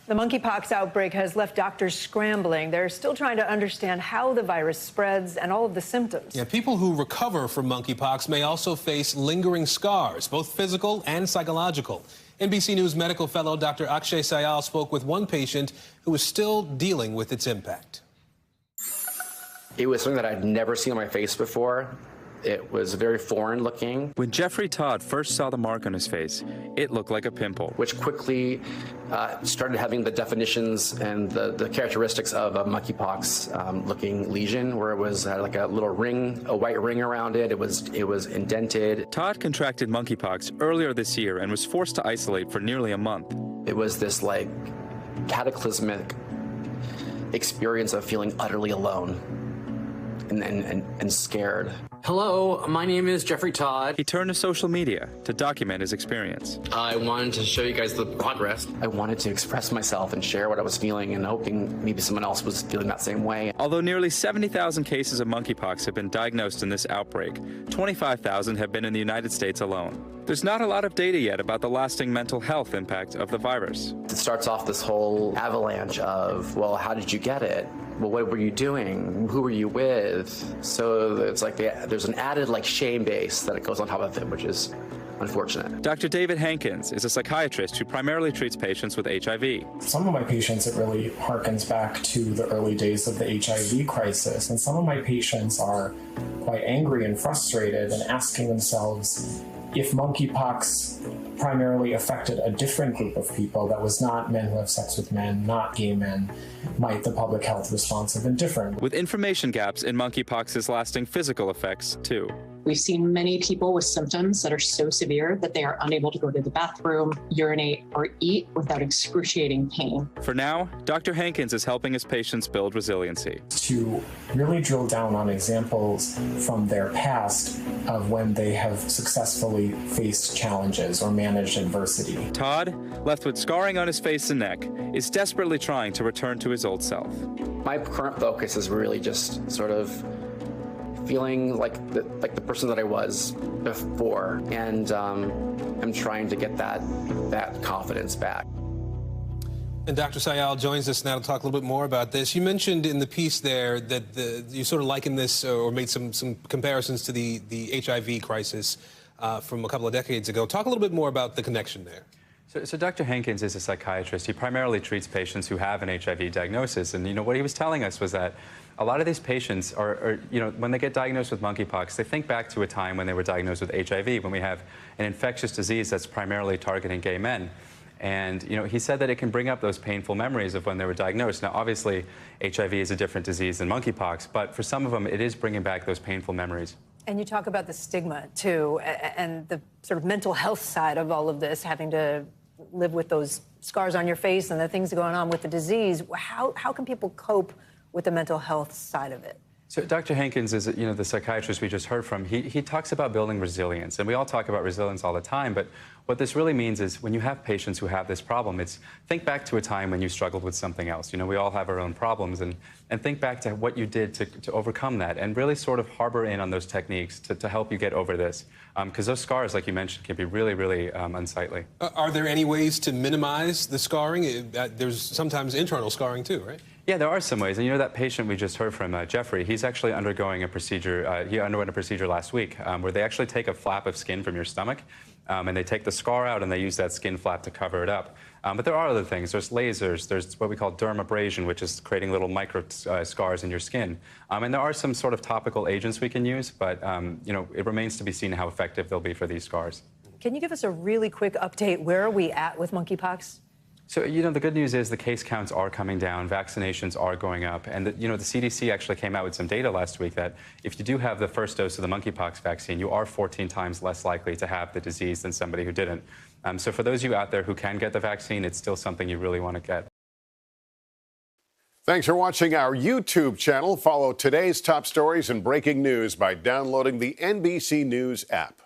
The monkeypox outbreak has left doctors scrambling. They're still trying to understand how the virus spreads and all of the symptoms. Yeah, people who recover from monkeypox may also face lingering scars, both physical and psychological. NBC News medical fellow Dr. Akshay Sayal spoke with one patient who is still dealing with its impact. It was something that I'd never seen on my face before. It was very foreign looking. When Jeffrey Todd first saw the mark on his face, it looked like a pimple, which quickly started having the definitions and the characteristics of a monkeypox looking lesion, where it was had like a little ring, a white ring around it. It was indented. Todd contracted monkeypox earlier this year and was forced to isolate for nearly a month. It was this like cataclysmic experience of feeling utterly alone and scared. Hello, my name is Jeffrey Todd. He turned to social media to document his experience. I wanted to show you guys the progress. I wanted to express myself and share what I was feeling and hoping maybe someone else was feeling that same way. Although nearly 70,000 cases of monkeypox have been diagnosed in this outbreak, 25,000 have been in the United States alone. There's not a lot of data yet about the lasting mental health impact of the virus. It starts off this whole avalanche of, well, how did you get it? Well, what were you doing? Who were you with? So it's like there's an added like shame base that it goes on top of it, which is unfortunate. Dr. David Hankins is a psychiatrist who primarily treats patients with HIV. Some of my patients, it really harkens back to the early days of the HIV crisis. And some of my patients are quite angry and frustrated and asking themselves if monkeypox primarily affected a different group of people that was not men who have sex with men, not gay men, might the public health response have been different? With information gaps in monkeypox's lasting physical effects, too. We've seen many people with symptoms that are so severe that they are unable to go to the bathroom, urinate, or eat without excruciating pain. For now, Dr. Hankins is helping his patients build resiliency. To really drill down on examples from their past of when they have successfully faced challenges or managed adversity. Todd, left with scarring on his face and neck, is desperately trying to return to his old self. My current focus is really just sort of feeling like the person that I was before, and I'm trying to get that confidence back. And Dr. Sayal joins us now to talk a little bit more about this. You mentioned in the piece there that you sort of likened this or made some comparisons to the HIV crisis from a couple of decades ago. Talk a little bit more about the connection there. So Dr. Hankins is a psychiatrist. He primarily treats patients who have an HIV diagnosis. And, what he was telling us was that a lot of these patients are, when they get diagnosed with monkeypox, they think back to a time when they were diagnosed with HIV, when we have an infectious disease that's primarily targeting gay men. And, he said that it can bring up those painful memories of when they were diagnosed. Now, obviously, HIV is a different disease than monkeypox, but for some of them, it is bringing back those painful memories. And you talk about the stigma, too, and the sort of mental health side of all of this, having to live with those scars on your face and the things going on with the disease. How can people cope with the mental health side of it? So Dr. Hankins is, the psychiatrist we just heard from. He talks about building resilience, and we all talk about resilience all the time, but what this really means is when you have patients who have this problem, it's think back to a time when you struggled with something else. We all have our own problems, and think back to what you did to overcome that, and really sort of harbor in on those techniques to help you get over this. Because those scars, like you mentioned, can be really, really unsightly. Are there any ways to minimize the scarring? There's sometimes internal scarring, too, right? Yeah, there are some ways. And that patient we just heard from, Jeffrey, he's actually undergoing a procedure. He underwent a procedure last week where they actually take a flap of skin from your stomach and they take the scar out and they use that skin flap to cover it up. But there are other things. There's lasers. There's what we call dermabrasion, which is creating little micro scars in your skin. And there are some sort of topical agents we can use, but it remains to be seen how effective they'll be for these scars. Can you give us a really quick update? Where are we at with monkeypox? So, the good news is the case counts are coming down, vaccinations are going up, and, the CDC actually came out with some data last week that if you do have the first dose of the monkeypox vaccine, you are 14 times less likely to have the disease than somebody who didn't. So for those of you out there who can get the vaccine, it's still something you really want to get. Thanks for watching our YouTube channel. Follow today's top stories and breaking news by downloading the NBC News app.